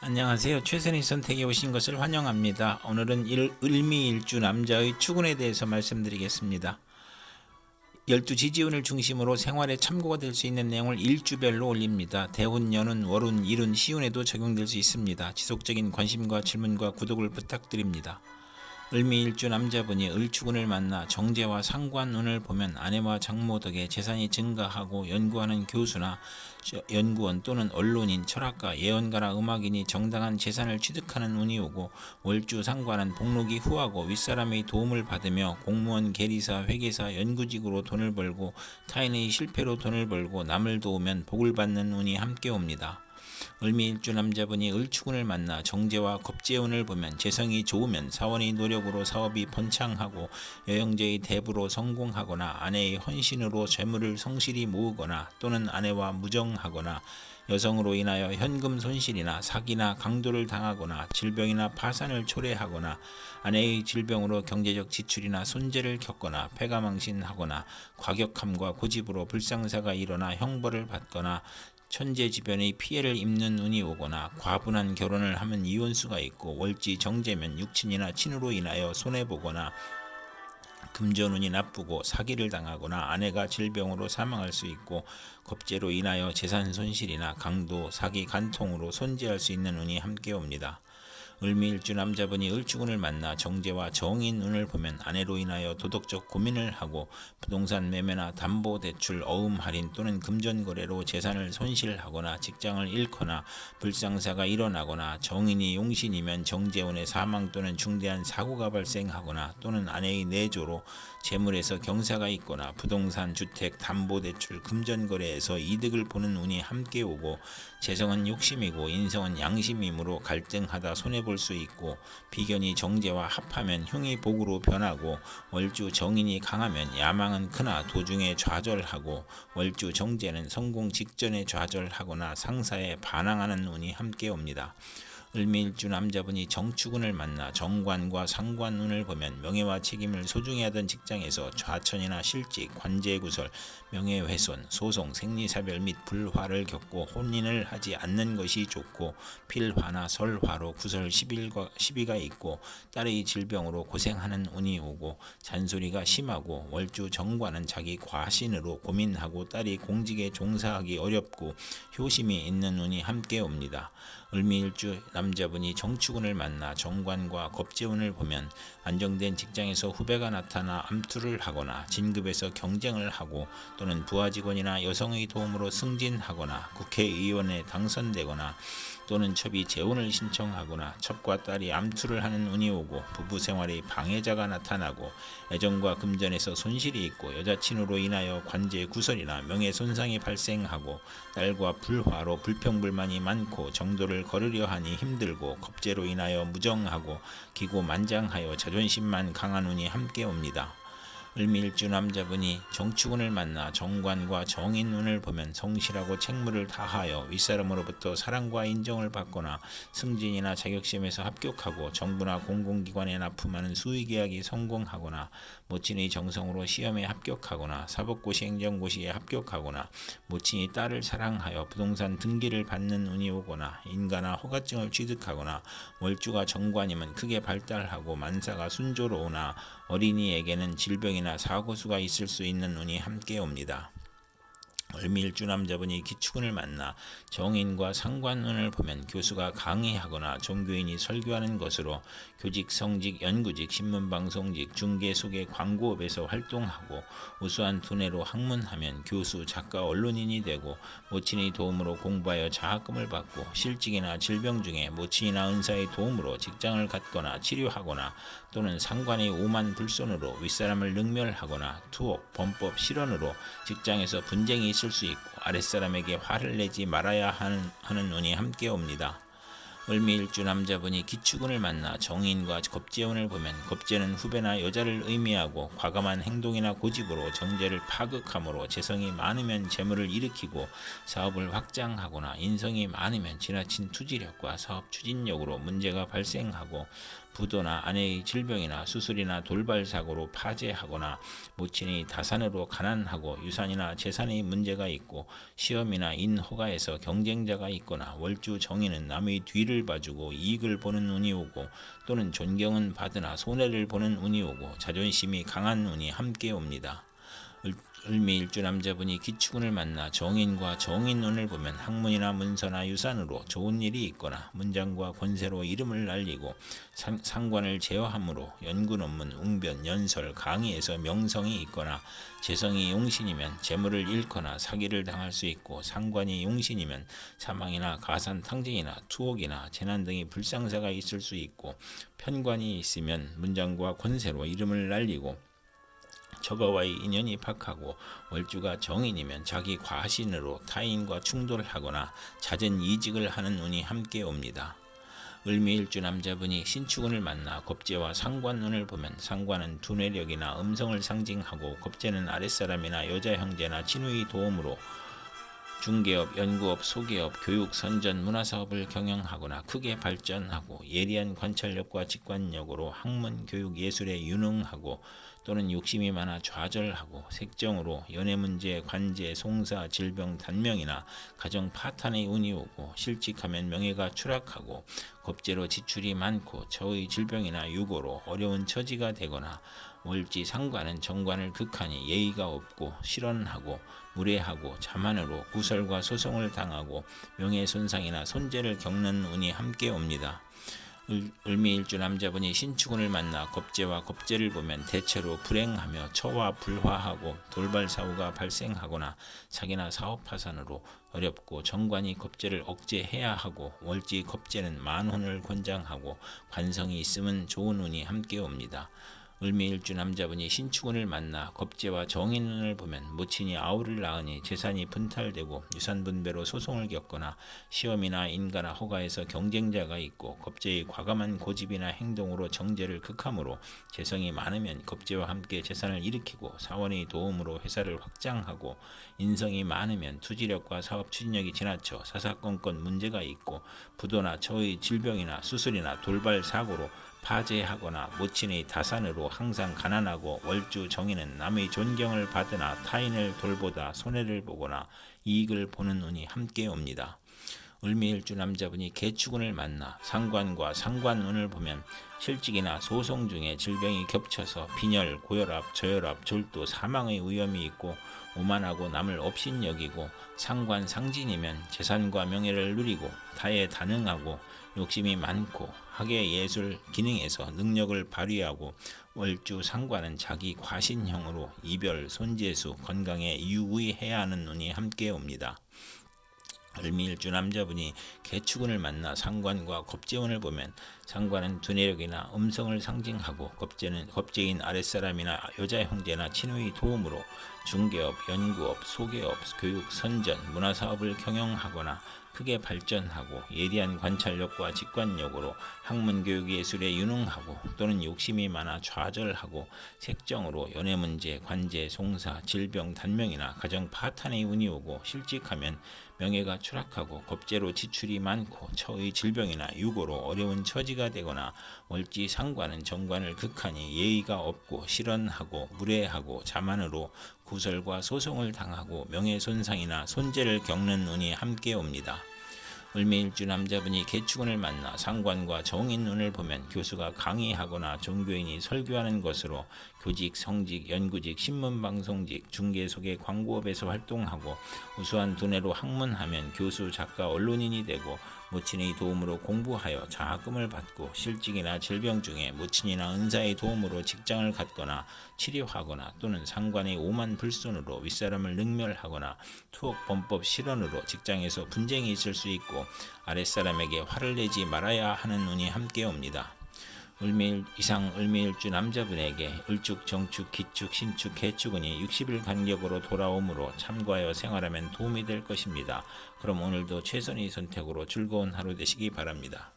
안녕하세요. 최선의 선택에 오신 것을 환영합니다. 오늘은 을미일주 남자의 추근에 대해서 말씀드리겠습니다. 12지지운을 중심으로 생활에 참고가 될 수 있는 내용을 일주별로 올립니다. 대운, 연운, 월운, 일운, 시운에도 적용될 수 있습니다. 지속적인 관심과 질문과 구독을 부탁드립니다. 을미일주 남자분이 을축운을 만나 정제와 상관운을 보면 아내와 장모 덕에 재산이 증가하고 연구하는 교수나 연구원 또는 언론인, 철학가, 예언가나 음악인이 정당한 재산을 취득하는 운이 오고, 월주 상관은 복록이 후하고 윗사람의 도움을 받으며 공무원, 계리사, 회계사, 연구직으로 돈을 벌고 타인의 실패로 돈을 벌고 남을 도우면 복을 받는 운이 함께 옵니다. 을미일주 남자분이 을축운을 만나 정제와 겁재운을 보면 재성이 좋으면 사원의 노력으로 사업이 번창하고 여영제의 대부로 성공하거나 아내의 헌신으로 재물을 성실히 모으거나 또는 아내와 무정하거나 여성으로 인하여 현금 손실이나 사기나 강도를 당하거나 질병이나 파산을 초래하거나 아내의 질병으로 경제적 지출이나 손재를 겪거나 패가망신하거나 과격함과 고집으로 불상사가 일어나 형벌을 받거나 천재지변의 피해를 입는 운이 오거나 과분한 결혼을 하면 이혼수가 있고, 월지 정제면 육친이나 친으로 인하여 손해보거나 금전운이 나쁘고 사기를 당하거나 아내가 질병으로 사망할 수 있고, 겁재로 인하여 재산 손실이나 강도, 사기, 간통으로 손재할 수 있는 운이 함께 옵니다. 을미일주 남자분이 을축운을 만나 정제와 정인운을 보면 아내로 인하여 도덕적 고민을 하고 부동산 매매나 담보대출, 어음 할인 또는 금전거래로 재산을 손실하거나 직장을 잃거나 불상사가 일어나거나, 정인이 용신이면 정제운의 사망 또는 중대한 사고가 발생하거나 또는 아내의 내조로 재물에서 경사가 있거나 부동산, 주택, 담보대출, 금전거래에서 이득을 보는 운이 함께 오고, 재성은 욕심이고 인성은 양심이므로 갈등하다 손해볼 수 있고, 비견이 정제와 합하면 흉이 복으로 변하고, 월주 정인이 강하면 야망은 크나 도중에 좌절하고, 월주 정제는 성공 직전에 좌절하거나 상사에 반항하는 운이 함께 옵니다. 을미일주 남자분이 정축운을 만나 정관과 상관운을 보면 명예와 책임을 소중히 하던 직장에서 좌천이나 실직, 관제구설, 명예훼손, 소송, 생리사별 및 불화를 겪고 혼인을 하지 않는 것이 좋고, 필화나 설화로 구설 시비가 있고 딸의 질병으로 고생하는 운이 오고, 잔소리가 심하고, 월주 정관은 자기 과신으로 고민하고 딸이 공직에 종사하기 어렵고 효심이 있는 운이 함께 옵니다. 을미일주 남자분이 정축운을 만나 정관과 겁재운을 보면 안정된 직장에서 후배가 나타나 암투를 하거나 진급에서 경쟁을 하고 또는 부하 직원이나 여성의 도움으로 승진하거나 국회의원에 당선되거나 또는 첩이 재혼을 신청하거나 첩과 딸이 암투를 하는 운이 오고, 부부 생활의 방해자가 나타나고 애정과 금전에서 손실이 있고 여자친으로 인하여 관제 구설이나 명예 손상이 발생하고, 딸과 불화로 불평불만이 많고 정도를 거르려 하니 힘들고, 겁재로 인하여 무정하고 기고만장하여 자존심만 강한 운이 함께 옵니다. 을미일주 남자분이 정축운을 만나 정관과 정인운을 보면 성실하고 책무를 다하여 윗사람으로부터 사랑과 인정을 받거나 승진이나 자격시험에서 합격하고 정부나 공공기관에 납품하는 수의계약이 성공하거나 모친의 정성으로 시험에 합격하거나 사법고시, 행정고시에 합격하거나 모친이 딸을 사랑하여 부동산 등기를 받는 운이 오거나 인가나 허가증을 취득하거나, 월주가 정관이면 크게 발달하고 만사가 순조로우나 어린이에게는 질병이나 사고수가 있을 수 있는 운이 함께 옵니다. 을미일주 남자분이 기축운을 만나 정인과 상관운을 보면 교수가 강의하거나 종교인이 설교하는 것으로 교직, 성직, 연구직, 신문방송직, 중개, 소개, 광고업에서 활동하고 우수한 두뇌로 학문하면 교수, 작가, 언론인이 되고, 모친의 도움으로 공부하여 장학금을 받고 실직이나 질병 중에 모친이나 은사의 도움으로 직장을 갖거나 치료하거나 또는 상관의 오만 불손으로 윗사람을 능멸하거나 투옥, 범법, 실언으로 직장에서 분쟁이 있을 수 있고 아랫사람에게 화를 내지 말아야 하는 운이 함께 옵니다. 을미일주 남자분이 기축운을 만나 정인과 겁재운을 보면 겁재는 후배나 여자를 의미하고 과감한 행동이나 고집으로 정제를 파극함으로 재성이 많으면 재물을 일으키고 사업을 확장하거나 인성이 많으면 지나친 투지력과 사업 추진력으로 문제가 발생하고 부도나 아내의 질병이나 수술이나 돌발 사고로 파재하거나 모친이 다산으로 가난하고 유산이나 재산의 문제가 있고 시험이나 인허가에서 경쟁자가 있거나 월주 정인은 남의 뒤를 봐주고 이익을 보는 운이 오고 또는 존경은 받으나 손해를 보는 운이 오고 자존심이 강한 운이 함께 옵니다. 을미일주 남자분이 기축운을 만나 정인과 정인운을 보면 학문이나 문서나 유산으로 좋은 일이 있거나 문장과 권세로 이름을 날리고 상관을 제어함으로 연구 논문, 웅변, 연설, 강의에서 명성이 있거나 재성이 용신이면 재물을 잃거나 사기를 당할 수 있고 상관이 용신이면 사망이나 가산 탕진이나 투옥이나 재난 등의 불상사가 있을 수 있고 편관이 있으면 문장과 권세로 이름을 날리고 처가와의 인연이 박하고 월주가 정인이면 자기 과신으로 타인과 충돌하거나 잦은 이직을 하는 운이 함께 옵니다. 을미일주 남자분이 신축운을 만나 겁재와 상관운을 보면 상관은 두뇌력이나 음성을 상징하고 겁재는 아랫사람이나 여자 형제나 친구의 도움으로 중개업, 연구업, 소개업, 교육, 선전, 문화사업을 경영하거나 크게 발전하고 예리한 관찰력과 직관력으로 학문, 교육, 예술에 유능하고 또는 욕심이 많아 좌절하고 색정으로 연애문제, 관제, 송사, 질병, 단명이나 가정 파탄의 운이 오고 실직하면 명예가 추락하고 겁재로 지출이 많고 처의 질병이나 유고로 어려운 처지가 되거나 월지 상관은 정관을 극하니 예의가 없고 실언하고 무례하고 자만으로 구설과 소송을 당하고 명예손상이나 손재를 겪는 운이 함께 옵니다. 을미일주 남자분이 신축운을 만나 겁재와 겁재를 보면 대체로 불행하며 처와 불화하고 돌발 사고가 발생하거나 사기나 사업 파산으로 어렵고 정관이 겁재를 억제해야 하고 월지 겁재는 만혼을 권장하고 관성이 있으면 좋은 운이 함께 옵니다. 을미일주 남자분이 신축운을 만나 겁재와 정인운을 보면 모친이 아우를 낳으니 재산이 분탈되고 유산분배로 소송을 겪거나 시험이나 인가나 허가에서 경쟁자가 있고 겁재의 과감한 고집이나 행동으로 정제를 극함으로 재성이 많으면 겁재와 함께 재산을 일으키고 사원의 도움으로 회사를 확장하고 인성이 많으면 투지력과 사업 추진력이 지나쳐 사사건건 문제가 있고 부도나 처의 질병이나 수술이나 돌발 사고로 파재하거나 모친의 다산으로 항상 가난하고 월주 정인은 남의 존경을 받으나 타인을 돌보다 손해를 보거나 이익을 보는 운이 함께 옵니다. 을미일주 남자분이 개축운을 만나 상관과 상관운을 보면 실직이나 소송 중에 질병이 겹쳐서 빈혈, 고혈압, 저혈압, 졸도, 사망의 위험이 있고 오만하고 남을 업신여기고 상관 상진이면 재산과 명예를 누리고 타에 단응하고 욕심이 많고 학예 예술 기능에서 능력을 발휘하고 월주 상관은 자기 과신형으로 이별, 손재수, 건강에 유의해야 하는 운이 함께 옵니다. 을미일주 남자분이 개축운을 만나 상관과 겁재운을 보면 상관은 두뇌력이나 음성을 상징하고 겁재는 겁재인 아랫사람이나 여자 형제나 친구의 도움으로 중개업, 연구업, 소개업, 교육, 선전, 문화사업을 경영하거나 크게 발전하고 예리한 관찰력과 직관력으로 학문, 교육, 예술에 유능하고 또는 욕심이 많아 좌절하고 색정으로 연애문제, 관제, 송사, 질병, 단명이나 가정 파탄의 운이 오고 실직하면 명예가 추락하고 겁재로 지출이 많고 처의 질병이나 유고로 어려운 처지가 되거나 월지 상관은 정관을 극하니 예의가 없고 실언하고 무례하고 자만으로 구설과 소송을 당하고 명예손상이나 손재를 겪는 운이 함께 옵니다. 을미일주 남자분이 개축운을 만나 상관과 정인운을 보면 교수가 강의하거나 종교인이 설교하는 것으로 교직, 성직, 연구직, 신문방송직, 중개소개, 광고업에서 활동하고 우수한 두뇌로 학문하면 교수, 작가, 언론인이 되고 모친의 도움으로 공부하여 장학금을 받고 실직이나 질병 중에 모친이나 은사의 도움으로 직장을 갖거나 치료하거나 또는 상관의 오만 불손으로 윗사람을 능멸하거나 투옥, 범법, 실언으로 직장에서 분쟁이 있을 수 있고 아랫사람에게 화를 내지 말아야 하는 운이 함께 옵니다. 을미일주 남자분에게 을축, 정축, 기축, 신축, 개축운이 60일 간격으로 돌아오므로 참고하여 생활하면 도움이 될 것입니다. 그럼 오늘도 최선의 선택으로 즐거운 하루 되시기 바랍니다.